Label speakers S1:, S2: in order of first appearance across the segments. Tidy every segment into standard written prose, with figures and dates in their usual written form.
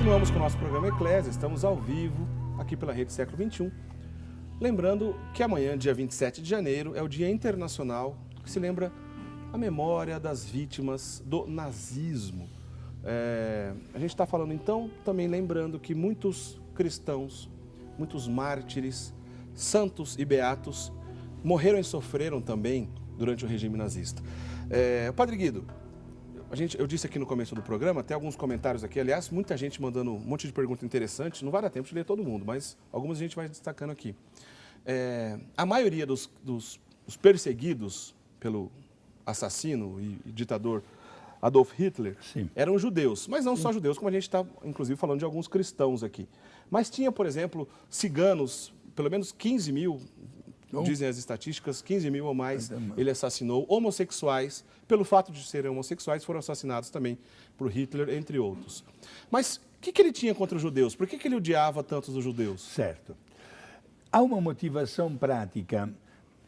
S1: Continuamos com o nosso programa Eclésia, estamos ao vivo aqui pela Rede Século XXI. Lembrando que amanhã, dia 27 de janeiro, é o Dia Internacional que se lembra a memória das vítimas do nazismo. A gente está falando então, também lembrando que muitos cristãos, muitos mártires, santos e beatos morreram e sofreram também durante o regime nazista. Padre Guido, eu disse aqui no começo do programa, até alguns comentários aqui, aliás, muita gente mandando um monte de perguntas interessantes, não vai dar tempo de ler todo mundo, mas algumas a gente vai destacando aqui. A maioria dos perseguidos pelo assassino e ditador Adolf Hitler eram judeus, mas não só judeus, como a gente está, inclusive, falando de alguns cristãos aqui. Mas tinha, por exemplo, ciganos, pelo menos 15 mil, dizem as estatísticas, 15 mil ou mais ele assassinou. Homossexuais, pelo fato de serem homossexuais, foram assassinados também por Hitler, entre outros. Mas o que ele tinha contra os judeus? Por que ele odiava tanto os judeus?
S2: Certo. Há uma motivação prática.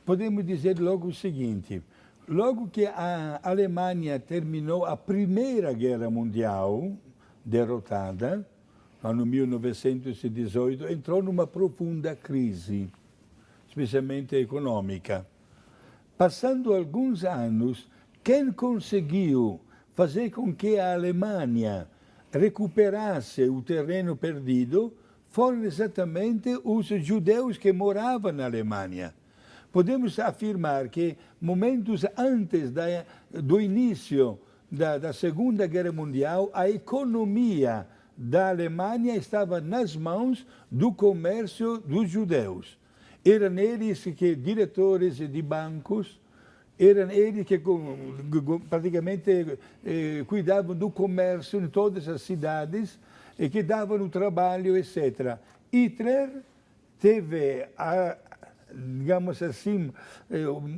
S2: Podemos dizer logo o seguinte: logo que a Alemanha terminou a Primeira Guerra Mundial, derrotada, ano 1918, entrou numa profunda crise, especialmente econômica. Passando alguns anos, quem conseguiu fazer com que a Alemanha recuperasse o terreno perdido foram exatamente os judeus que moravam na Alemanha. Podemos afirmar que momentos antes do início da Segunda Guerra Mundial, a economia da Alemanha estava nas mãos do comércio dos judeus. Eram eles que diretores de bancos, eram eles que praticamente cuidavam do comércio em todas as cidades e que davam o trabalho, etc. Hitler teve, digamos assim,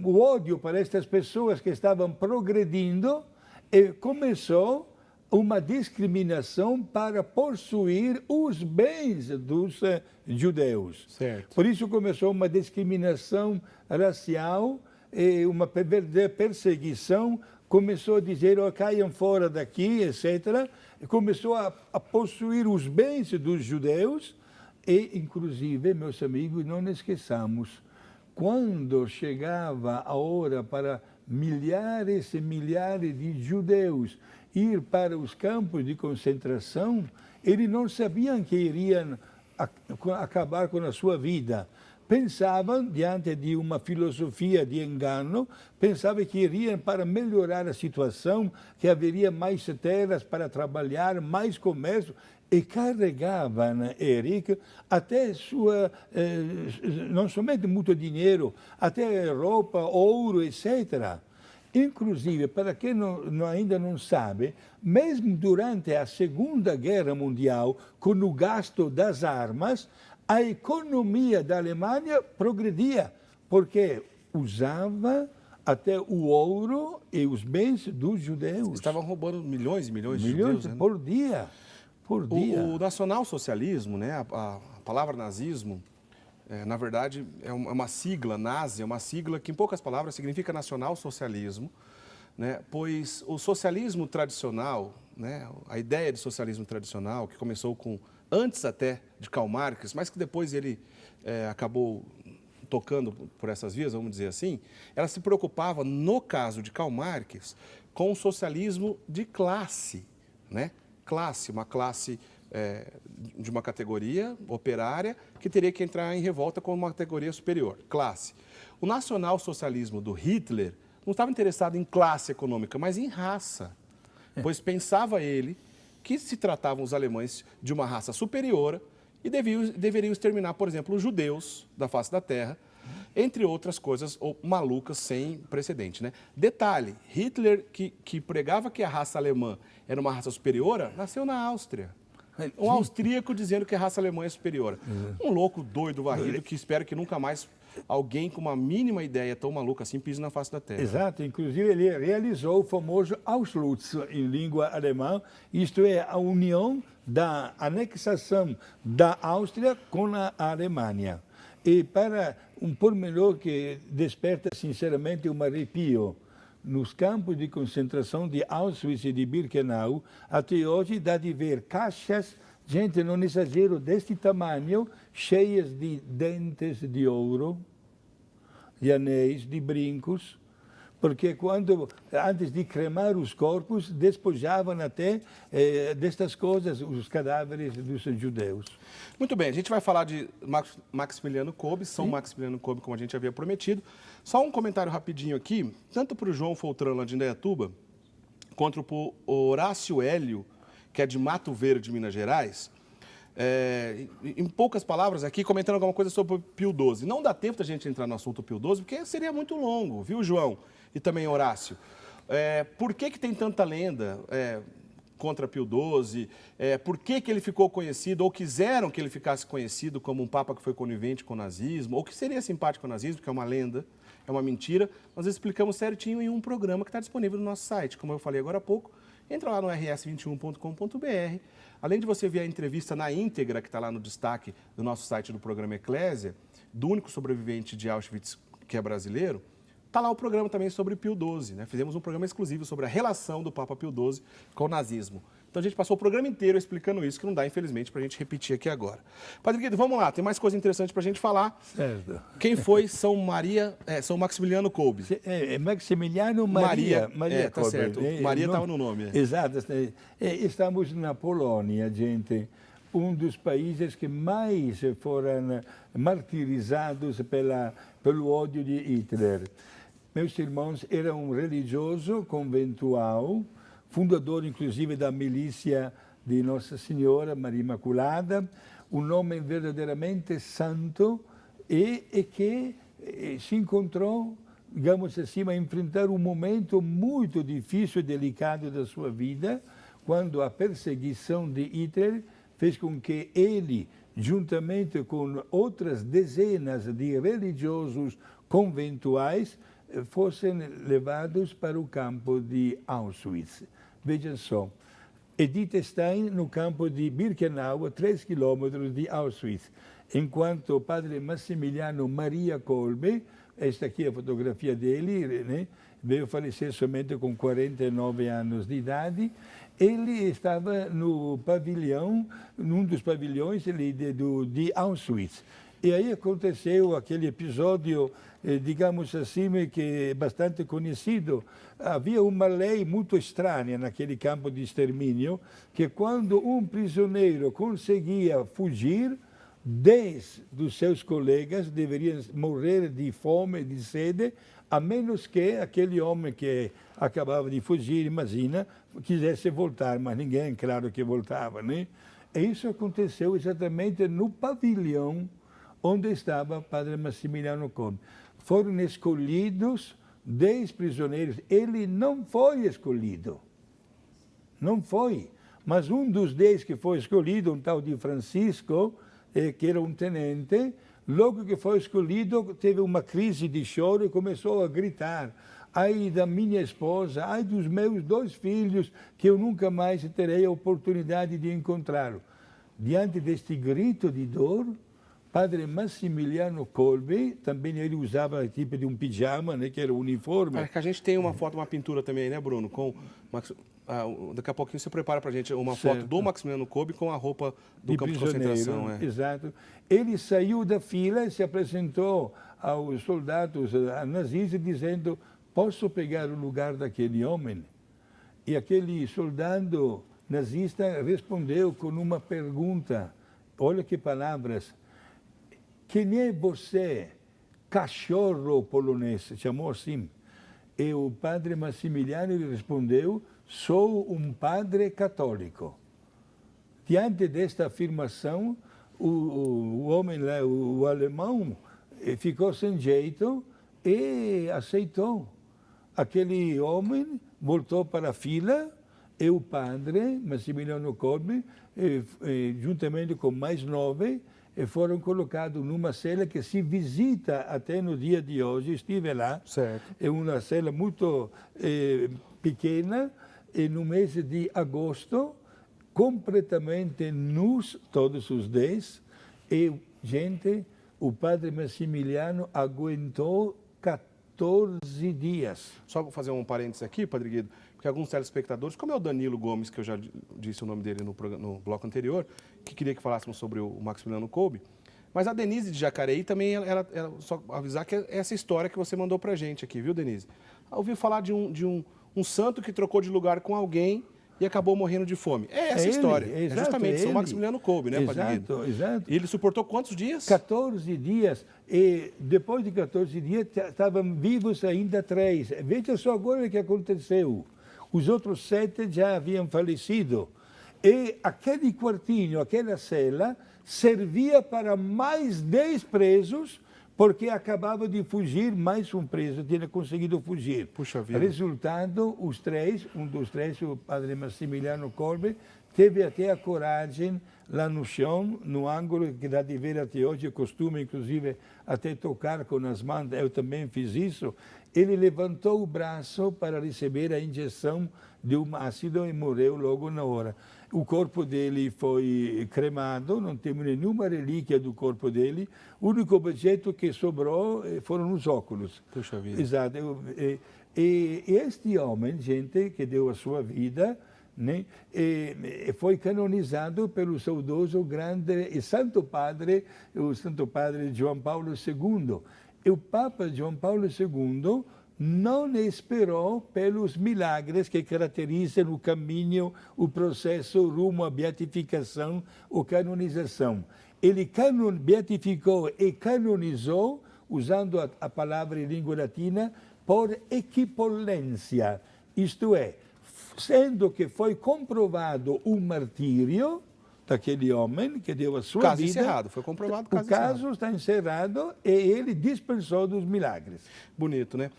S2: o ódio para estas pessoas que estavam progredindo e começou uma discriminação para possuir os bens dos judeus.
S1: Certo.
S2: Por isso começou uma discriminação racial e uma perseguição. Começou a dizer, oh, caiam fora daqui, etc. E começou a possuir os bens dos judeus e, inclusive, meus amigos, não esqueçamos, quando chegava a hora para milhares e milhares de judeus ir para os campos de concentração, eles não sabiam que iriam acabar com a sua vida. Pensavam, diante de uma filosofia de engano, pensavam que iriam para melhorar a situação, que haveria mais terras para trabalhar, mais comércio, e carregavam, Eric, até não somente muito dinheiro, até roupa, ouro, etc. Inclusive, para quem ainda não sabe, mesmo durante a Segunda Guerra Mundial, com o gasto das armas, a economia da Alemanha progredia, porque usava até o ouro e os bens dos judeus.
S1: Estavam roubando milhões e milhões de judeus, né?
S2: Por dia. Por dia.
S1: O nacionalsocialismo, né, a palavra nazismo, na verdade, é uma sigla, nazi, é uma sigla que, em poucas palavras, significa nacional-socialismo, né, pois o socialismo tradicional, né, a ideia de socialismo tradicional, que começou antes até de Karl Marx, mas que depois ele acabou tocando por essas vias, vamos dizer assim, ela se preocupava, no caso de Karl Marx, com o socialismo de classe, né? Uma classe de uma categoria operária que teria que entrar em revolta com uma categoria superior, classe. O nacional-socialismo do Hitler não estava interessado em classe econômica, mas em raça, pois pensava ele que se tratavam os alemães de uma raça superior e deveriam exterminar, por exemplo, os judeus da face da terra, entre outras coisas malucas sem precedente, né? Detalhe, Hitler, que pregava que a raça alemã era uma raça superior, nasceu na Áustria. Um austríaco dizendo que a raça alemã é superior. Um louco doido, varrido, que espero que nunca mais alguém com uma mínima ideia tão maluca assim pise na face da terra.
S2: Exato, inclusive ele realizou o famoso Auschwitz em língua alemã, isto é, a união da anexação da Áustria com a Alemanha. E para um pormenor que desperta sinceramente um arrepio, nos campos de concentração de Auschwitz e de Birkenau, até hoje dá de ver caixas gente, não exagero, deste tamanho, cheias de dentes de ouro, de anéis, de brincos, porque quando, antes de cremar os corpos, despojavam até destas coisas os cadáveres dos judeus.
S1: Muito bem, a gente vai falar de Maximiliano Kolbe, São
S2: Sim.
S1: Maximiliano Kolbe, como a gente havia prometido. Só um comentário rapidinho aqui, tanto para o João Foltran, lá de Indaiatuba, quanto para o Horácio Hélio, que é de Mato Verde, Minas Gerais. Em poucas palavras aqui, comentando alguma coisa sobre o Pio XII. Não dá tempo da gente entrar no assunto Pio XII, porque seria muito longo, viu, João? E também Horácio. Por que tem tanta lenda contra Pio XII? Por que ele ficou conhecido, ou quiseram que ele ficasse conhecido como um papa que foi conivente com o nazismo, ou que seria simpático ao nazismo, que é uma lenda, é uma mentira? Nós explicamos certinho em um programa que está disponível no nosso site, como eu falei agora há pouco. Entra lá no rs21.com.br. Além de você ver a entrevista na íntegra, que está lá no destaque do nosso site do programa Eclésia, do único sobrevivente de Auschwitz que é brasileiro, está lá o programa também sobre Pio XII. Né? Fizemos um programa exclusivo sobre a relação do Papa Pio XII com o nazismo. Então a gente passou o programa inteiro explicando isso, que não dá, infelizmente, para a gente repetir aqui agora. Padre Guido, vamos lá, tem mais coisa interessante para a gente falar.
S2: Certo.
S1: Quem foi São Maximiliano Kolbe?
S2: Maximiliano Maria
S1: Tá
S2: Kolbe.
S1: certo. Maria estava no nome.
S2: Exato. Estamos na Polônia, gente. Um dos países que mais foram martirizados pelo ódio de Hitler. Meus irmãos, era um religioso conventual, fundador, inclusive, da milícia de Nossa Senhora, Maria Imaculada, um homem verdadeiramente santo e que se encontrou, digamos assim, a enfrentar um momento muito difícil e delicado da sua vida, quando a perseguição de Hitler fez com que ele, juntamente com outras dezenas de religiosos conventuais, fossem levados para o campo de Auschwitz. Vejam só, Edith Stein no campo de Birkenau, a 3 quilômetros de Auschwitz, enquanto o padre Massimiliano Maria Kolbe, esta aqui é a fotografia dele, né, veio falecer somente com 49 anos de idade, ele estava no pavilhão, num dos pavilhões de Auschwitz. E aí aconteceu aquele episódio, digamos assim, que é bastante conhecido. Havia uma lei muito estranha naquele campo de extermínio, que quando um prisioneiro conseguia fugir, 10 dos seus colegas deveriam morrer de fome, de sede, a menos que aquele homem que acabava de fugir, imagina, quisesse voltar, mas ninguém, claro, que voltava, né? E isso aconteceu exatamente no pavilhão onde estava Padre Massimiliano Kolbe. Foram escolhidos 10 prisioneiros. Ele não foi escolhido. Não foi. Mas um dos 10 que foi escolhido, um tal de Francisco, que era um tenente, logo que foi escolhido, teve uma crise de choro e começou a gritar: ai da minha esposa, ai dos meus 2 filhos, que eu nunca mais terei a oportunidade de encontrá-lo. Diante deste grito de dor, Padre Massimiliano Kolbe, também ele usava tipo de um pijama, né, que era o uniforme.
S1: Que a gente tem uma foto, uma pintura também, né, Bruno? Daqui a pouquinho você prepara para a gente uma foto do Maximiliano Kolbe com a roupa do campo de concentração.
S2: Exato. Ele saiu da fila e se apresentou aos soldados nazistas dizendo: posso pegar o lugar daquele homem? E aquele soldado nazista respondeu com uma pergunta. Olha que palavras. Quem é você, cachorro polonês? Chamou assim. E o padre Massimiliano lhe respondeu: sou um padre católico. Diante desta afirmação, o homem lá, o alemão, ficou sem jeito e aceitou. Aquele homem voltou para a fila e o padre Massimiliano Kolbe, juntamente com mais 9, foram colocados numa cela que se visita até no dia de hoje. Estive lá.
S1: Certo.
S2: É uma cela muito pequena, e no mês de agosto, completamente nus, todos os 10, e, gente, o padre Massimiliano aguentou 14 dias.
S1: Só vou fazer um parênteses aqui, Padre Guido, porque alguns telespectadores, como é o Danilo Gomes, que eu já disse o nome dele no bloco anterior, que queria que falássemos sobre o Maximiliano Kolbe, mas a Denise de Jacareí também, ela só avisar que é essa história que você mandou pra gente aqui, viu, Denise? Ouvi falar de um santo que trocou de lugar com alguém e acabou morrendo de fome. É essa história.
S2: Exato,
S1: justamente São Maximiliano Kolbe, né, Padre Guido?
S2: Exato.
S1: E ele suportou quantos dias?
S2: 14 dias. E depois de 14 dias estavam vivos ainda 3. Veja só agora o que aconteceu. Os outros 7 já haviam falecido. E aquele quartinho, aquela cela, servia para mais 10 presos, porque acabava de fugir mais um preso, tinha conseguido fugir.
S1: Puxa vida.
S2: Resultado, os 3, um dos 3, o padre Maximiliano Kolbe, teve até a coragem, lá no chão, no ângulo, que dá de ver até hoje, o costume, inclusive, até tocar com as mãos, eu também fiz isso. Ele levantou o braço para receber a injeção de um ácido e morreu logo na hora. O corpo dele foi cremado, não temos nenhuma relíquia do corpo dele. O único objeto que sobrou foram os óculos.
S1: Puxa vida.
S2: Exato. E este homem, gente, que deu a sua vida, né, foi canonizado pelo saudoso grande e santo padre, o santo padre João Paulo II. E o Papa João Paulo II não esperou pelos milagres que caracterizam o caminho, o processo rumo à beatificação ou canonização. Ele beatificou e canonizou, usando a palavra em língua latina, por equipolência, isto é, sendo que foi comprovado o martírio daquele homem que deu a sua
S1: caso
S2: vida.
S1: Encerrado, foi comprovado o caso
S2: encerrado. O caso está encerrado e ele dispensou dos milagres.
S1: Bonito, né?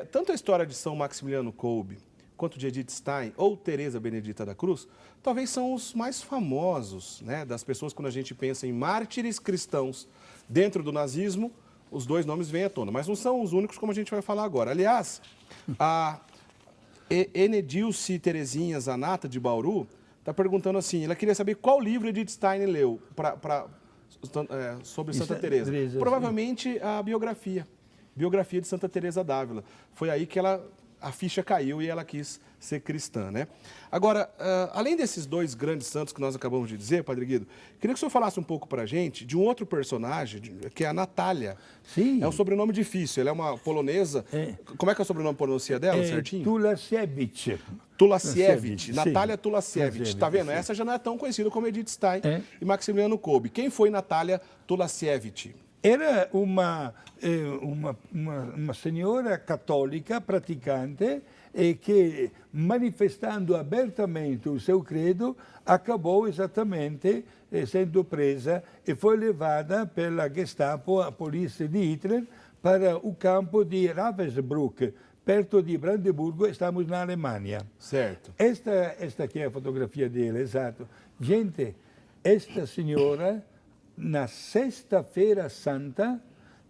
S1: Tanto a história de São Maximiliano Kolbe quanto de Edith Stein ou Teresa Benedita da Cruz, talvez são os mais famosos, né, das pessoas quando a gente pensa em mártires cristãos dentro do nazismo, os dois nomes vêm à tona, mas não são os únicos como a gente vai falar agora. Aliás, a Enedilce Terezinha Zanata de Bauru está perguntando assim, ela queria saber qual livro Edith Stein leu sobre Santa Teresa. Provavelmente a biografia de Santa Teresa d'Ávila. Foi aí que a ficha caiu e ela quis ser cristã, né? Agora, além desses dois grandes santos que nós acabamos de dizer, Padre Guido, queria que o senhor falasse um pouco para a gente de um outro personagem, que é a Natália.
S2: Sim.
S1: É um sobrenome difícil, ela é uma polonesa. Como é que é o sobrenome pronuncia dela, certinho?
S2: Tulasiewicz.
S1: Tulasiewicz, Natália Tulasiewicz. Está vendo? Essa já não é tão conhecida como Edith Stein e Maximiliano Kolbe. Quem foi Natália Tulasiewicz?
S2: Era uma senhora católica praticante e que, manifestando abertamente o seu credo, acabou exatamente sendo presa e foi levada pela Gestapo, a polícia de Hitler, para o campo de Ravensbrück, perto de Brandeburgo, estamos na Alemanha.
S1: Certo.
S2: Esta aqui é a fotografia dele, exato. Gente, esta senhora, na Sexta-feira Santa,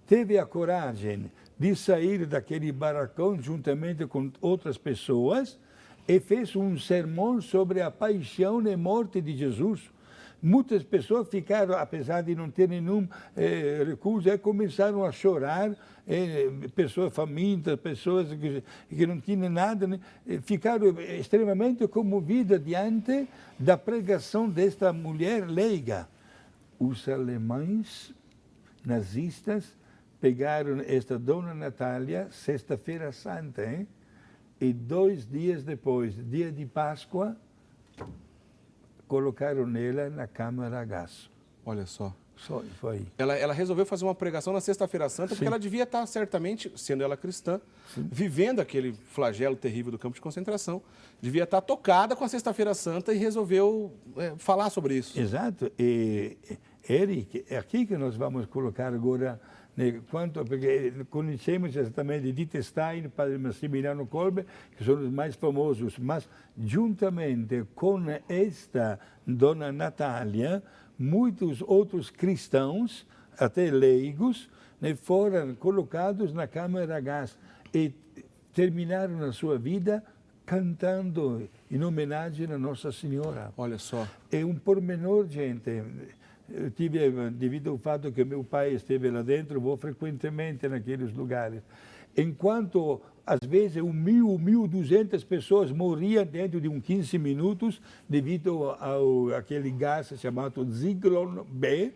S2: teve a coragem de sair daquele barracão juntamente com outras pessoas e fez um sermão sobre a paixão e morte de Jesus. Muitas pessoas ficaram, apesar de não ter nenhum recurso, começaram a chorar, pessoas famintas, pessoas que não tinham nada, né? Ficaram extremamente comovidas diante da pregação desta mulher leiga. Os alemães nazistas pegaram esta Dona Natália, Sexta-feira Santa, e 2 dias depois, dia de Páscoa, colocaram ela na câmara a gás.
S1: Olha só.
S2: Só foi.
S1: Ela resolveu fazer uma pregação na Sexta-feira Santa, porque ela devia estar, certamente, sendo ela cristã, vivendo aquele flagelo terrível do campo de concentração, devia estar tocada com a Sexta-feira Santa e resolveu falar sobre isso.
S2: Exato. E Eric, é aqui que nós vamos colocar agora, né, porque conhecemos exatamente Edith Stein, Padre Maximiliano Kolbe, que são os mais famosos, mas juntamente com esta Dona Natália, muitos outros cristãos, até leigos, né, foram colocados na câmara a gás e terminaram a sua vida cantando em homenagem a Nossa Senhora.
S1: Olha só.
S2: É um pormenor, gente. Eu tive, devido ao fato que meu pai esteve lá dentro, vou frequentemente naqueles lugares. enquanto às vezes 1.200 pessoas morriam dentro de 15 minutos devido àquele gás chamado Zyklon B.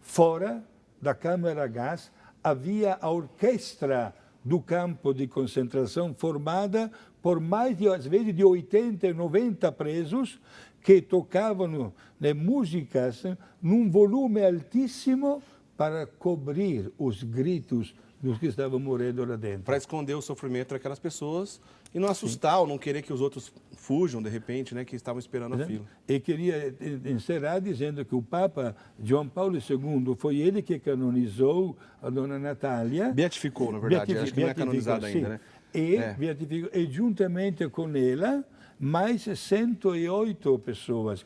S2: Fora da câmara a gás havia a orquestra do campo de concentração formada por mais de, às vezes, de 80, 90 presos que tocavam músicas num volume altíssimo para cobrir os gritos dos que estavam morrendo lá dentro.
S1: Para esconder o sofrimento daquelas pessoas e não assustar ou não querer que os outros fujam, de repente, né, que estavam esperando a fila.
S2: E queria encerrar dizendo que o Papa João Paulo II foi ele que canonizou a Dona Natália.
S1: Beatificou, na verdade. Acho que não é canonizada ainda, né?
S2: Beatificou. E juntamente com ela, mais 108 pessoas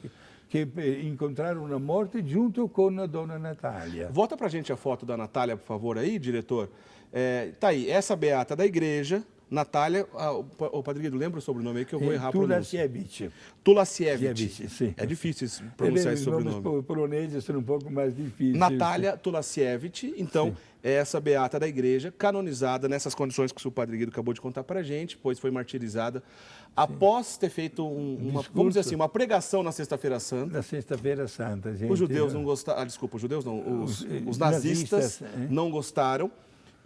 S2: que encontraram a morte junto com a Dona Natália.
S1: Volta para a gente a foto da Natália, por favor, aí, diretor. Tá aí, essa beata da igreja, Natália, o Padre Guido, lembra o sobrenome aí que eu vou errar a pronúncia. Tulasiewicz.
S2: Sim.
S1: É difícil pronunciar esse sobrenome.
S2: Os poloneses são um pouco mais difíceis.
S1: Natália Tulasiewicz, então, é essa beata da igreja, canonizada nessas condições que o Padre Guido acabou de contar para a gente, pois foi martirizada após ter feito vamos dizer assim, uma pregação na Sexta-feira Santa.
S2: Na Sexta-feira Santa, gente.
S1: Os judeus não gostaram, desculpa, os judeus não, os nazistas não gostaram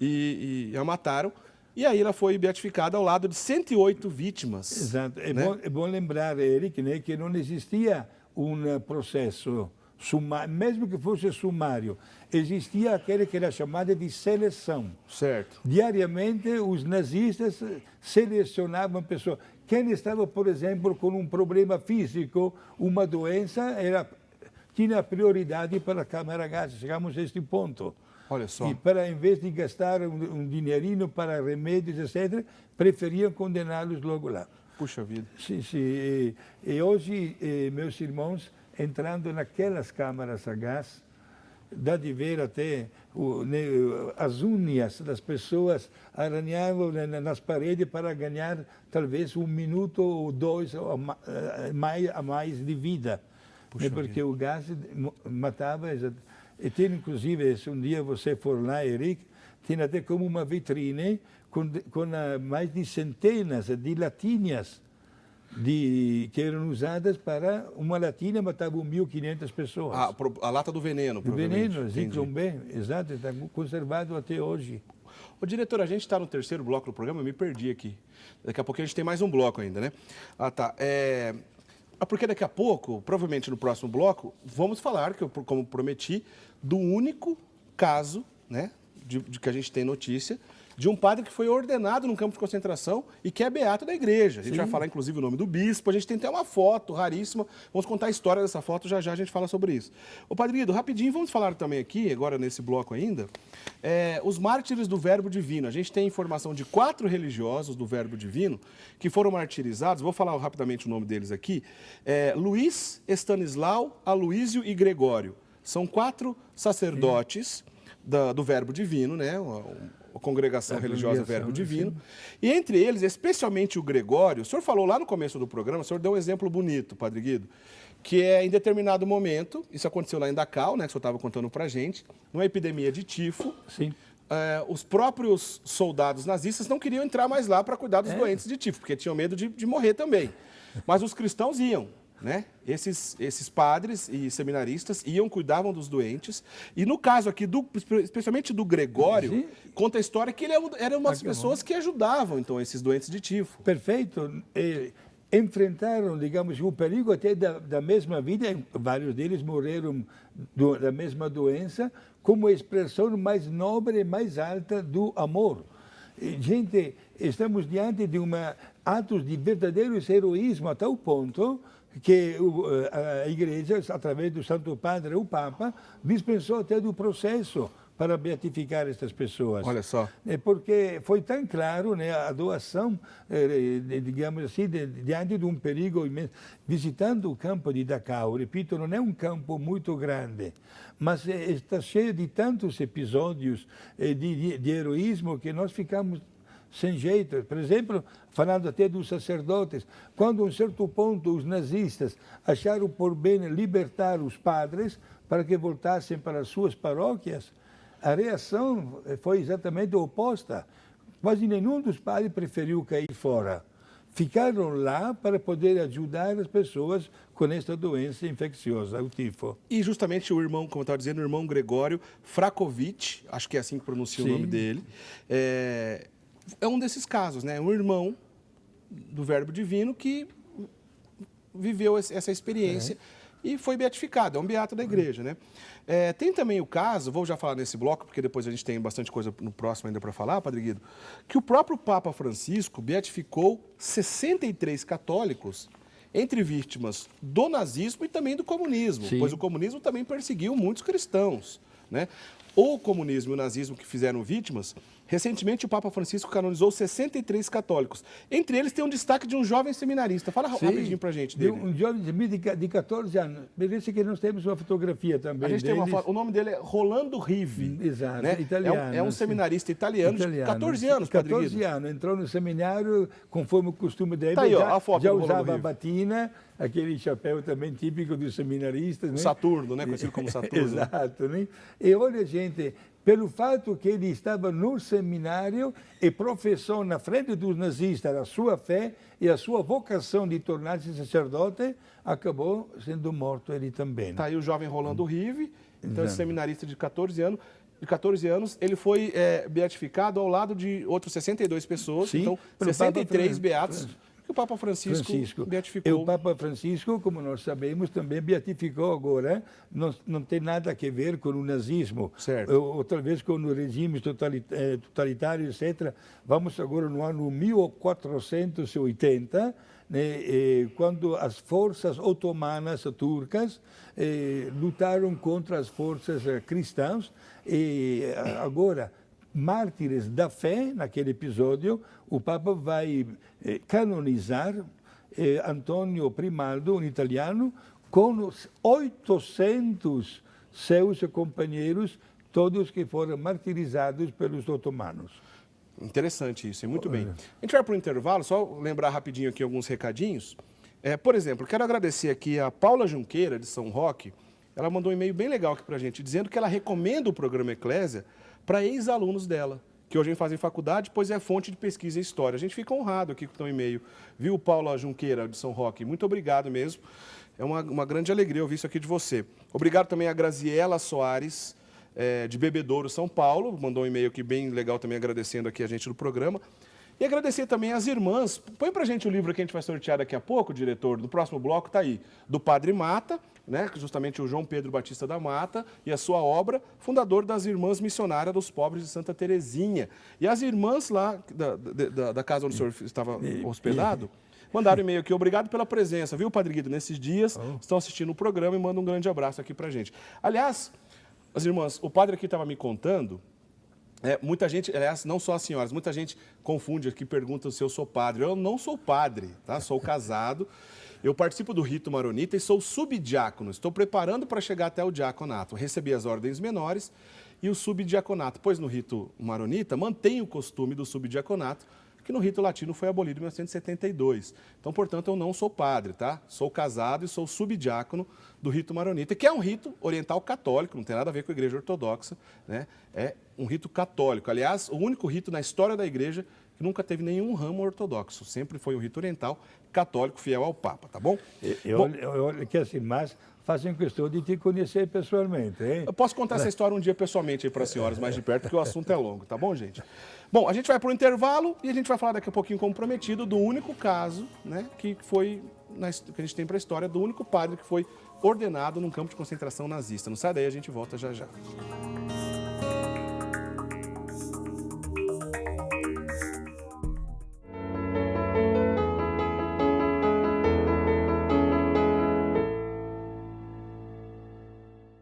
S1: e a mataram. E aí ela foi beatificada ao lado de 108 vítimas.
S2: Exato. É bom lembrar, Eric, né, que não existia um processo sumário, mesmo que fosse sumário, existia aquele que era chamado de seleção.
S1: Certo.
S2: Diariamente, os nazistas selecionavam pessoas. Quem estava, por exemplo, com um problema físico, uma doença, tinha prioridade para a câmara a gás. Chegamos a este ponto.
S1: Olha só.
S2: E para, em vez de gastar um dinheirinho para remédios, etc., preferiam condená-los logo lá.
S1: Puxa vida.
S2: Sim. E hoje, meus irmãos, entrando naquelas câmaras a gás, dá de ver até as unhas das pessoas arranhavam nas paredes para ganhar talvez 1 minuto ou 2 a mais de vida. Puxa porque vida. O gás matava. E tem, inclusive, se um dia você for lá, Eric, tem até como uma vitrine com mais de centenas de latinhas que eram usadas para... Uma latinha matava 1.500 pessoas.
S1: A lata do veneno, provavelmente.
S2: Do veneno, Zyklon B, exato, está conservado até hoje.
S1: Ô, diretor, a gente está no terceiro bloco do programa, eu me perdi aqui. Daqui a pouco a gente tem mais um bloco ainda, né? Tá. Porque daqui a pouco, provavelmente no próximo bloco, vamos falar, como prometi, do único caso, né, de que a gente tem notícia, de um padre que foi ordenado num campo de concentração e que é beato da igreja. A gente vai falar, inclusive, o nome do bispo, a gente tem até uma foto raríssima, vamos contar a história dessa foto, já a gente fala sobre isso. Ô, Padre Guido, rapidinho, vamos falar também aqui, agora nesse bloco ainda, os mártires do Verbo Divino. A gente tem informação de 4 religiosos do Verbo Divino que foram martirizados, vou falar rapidamente o nome deles aqui, Luiz, Estanislau, Aloísio e Gregório. São 4 sacerdotes do Verbo Divino, né? A congregação religiosa Verbo Divino. Sim. E entre eles, especialmente o Gregório, o senhor falou lá no começo do programa, o senhor deu um exemplo bonito, Padre Guido, que em determinado momento, isso aconteceu lá em Dachau, né, que o senhor estava contando para a gente, numa epidemia de tifo, os próprios soldados nazistas não queriam entrar mais lá para cuidar dos doentes de tifo, porque tinham medo de morrer também. Mas os cristãos iam. Né? Esses padres e seminaristas cuidavam dos doentes. E no caso aqui, especialmente do Gregório, conta a história que ele era uma das pessoas que ajudavam, então, esses doentes de tifo.
S2: Perfeito. Enfrentaram, digamos, o perigo até da mesma vida. Vários deles morreram da mesma doença, como a expressão mais nobre e mais alta do amor. Gente, estamos diante de atos de verdadeiro heroísmo a tal ponto que a Igreja, através do Santo Padre, o Papa, dispensou até do processo para beatificar estas pessoas.
S1: Olha só.
S2: Porque foi tão claro, né, a doação, digamos assim, diante de um perigo imenso. Visitando o campo de Dachau, repito, não é um campo muito grande, mas está cheio de tantos episódios de heroísmo que nós ficamos sem jeito. Por exemplo, falando até dos sacerdotes, quando a um certo ponto os nazistas acharam por bem libertar os padres para que voltassem para as suas paróquias, a reação foi exatamente oposta. quase nenhum dos padres preferiu cair fora. Ficaram lá para poder ajudar as pessoas com esta doença infecciosa, o tifo.
S1: E justamente o irmão, como eu estava dizendo, o irmão Gregório Frakovich, acho que é assim que pronuncia o nome dele, é um desses casos, né? Um irmão do Verbo Divino que viveu essa experiência e foi beatificado, é um beato da igreja, né? Tem também o caso, vou já falar nesse bloco, porque depois a gente tem bastante coisa no próximo ainda para falar, Padre Guido, que o próprio Papa Francisco beatificou 63 católicos entre vítimas do nazismo e também do comunismo, pois o comunismo também perseguiu muitos cristãos, né? O comunismo e o nazismo que fizeram vítimas, recentemente o Papa Francisco canonizou 63 católicos. Entre eles tem um destaque de um jovem seminarista. Fala rapidinho pra gente dele.
S2: Um jovem de 14 anos. Parece que nós temos uma fotografia também.
S1: A gente tem uma foto. O nome dele é Rolando Rivi.
S2: Exato,
S1: né?
S2: italiano.
S1: É um seminarista italiano, de 14 anos, Padre Guido.
S2: 14 anos. Entrou no seminário, conforme o costume dele.
S1: Tá aí, ó, a foto
S2: já
S1: do
S2: usava
S1: Rolando
S2: a
S1: Rivi.
S2: batina, aquele chapéu também típico dos seminaristas. Né?
S1: Saturno, né? Conhecido como Saturno.
S2: Exato. Né? E olha, gente, pelo fato que ele estava no seminário e professou na frente dos nazistas a sua fé e a sua vocação de tornar-se sacerdote, acabou sendo morto ele também.
S1: Está aí o jovem Rolando Rivi, então esse seminarista de 14 anos, ele foi beatificado ao lado de outros 62 pessoas,
S2: Sim,
S1: então
S2: pelo
S1: 63 beatos que o Papa Francisco beatificou.
S2: E o Papa Francisco, como nós sabemos, também beatificou agora, não tem nada a ver com o nazismo, ou talvez com o regime totalitário, etc. Vamos agora no ano 1480, né, quando as forças otomanas turcas lutaram contra as forças cristãs, e agora mártires da fé, naquele episódio, o Papa vai canonizar Antonio Primaldo, um italiano, com os 800 seus companheiros, todos que foram martirizados pelos otomanos.
S1: Interessante isso, muito bem. A gente vai para o intervalo, só lembrar rapidinho aqui alguns recadinhos. Por exemplo, quero agradecer aqui a Paula Junqueira, de São Roque. Ela mandou um e-mail bem legal aqui para a gente, dizendo que ela recomenda o programa Eclésia para ex-alunos dela, que hoje fazem faculdade, pois é fonte de pesquisa em história. A gente fica honrado aqui com o teu e-mail. Viu, Paula Junqueira, de São Roque? Muito obrigado mesmo. É uma grande alegria ouvir isso aqui de você. Obrigado também a Graziela Soares, de Bebedouro, São Paulo. Mandou um e-mail aqui bem legal também, agradecendo aqui a gente do programa. E agradecer também às irmãs. Põe pra gente o livro que a gente vai sortear daqui a pouco, diretor. No próximo bloco tá aí, do Padre Mata, né, justamente o João Pedro Batista da Mata, e a sua obra, fundador das Irmãs Missionárias dos Pobres de Santa Terezinha. E as irmãs lá da casa onde o senhor estava hospedado, mandaram e-mail aqui. Obrigado pela presença, viu, Padre Guido? Nesses dias, estão assistindo o programa e mandam um grande abraço aqui pra gente. Aliás, as irmãs, o padre aqui estava me contando, muita gente, aliás, não só as senhoras, muita gente confunde aqui, pergunta se eu sou padre. Eu não sou padre, tá? Sou casado. Eu participo do rito maronita e sou subdiácono. Estou preparando para chegar até o diaconato. Recebi as ordens menores e o subdiaconato, pois no rito maronita mantém o costume do subdiaconato, que no rito latino foi abolido em 1972. Então, portanto, eu não sou padre, tá? Sou casado e sou subdiácono do rito maronita, que é um rito oriental católico, não tem nada a ver com a igreja ortodoxa, né? É um rito católico. Aliás, o único rito na história da igreja que nunca teve nenhum ramo ortodoxo. Sempre foi um rito oriental católico fiel ao Papa, tá bom?
S2: Eu que as irmãs fazem questão de te conhecer pessoalmente, hein?
S1: Eu posso contar essa história um dia pessoalmente aí para as senhoras mais de perto, porque o assunto é longo, tá bom, gente? Bom, a gente vai para o intervalo e a gente vai falar daqui a pouquinho, como prometido, do único caso, né, que a gente tem para a história, do único padre que foi ordenado num campo de concentração nazista. Não sai daí, a gente volta já já.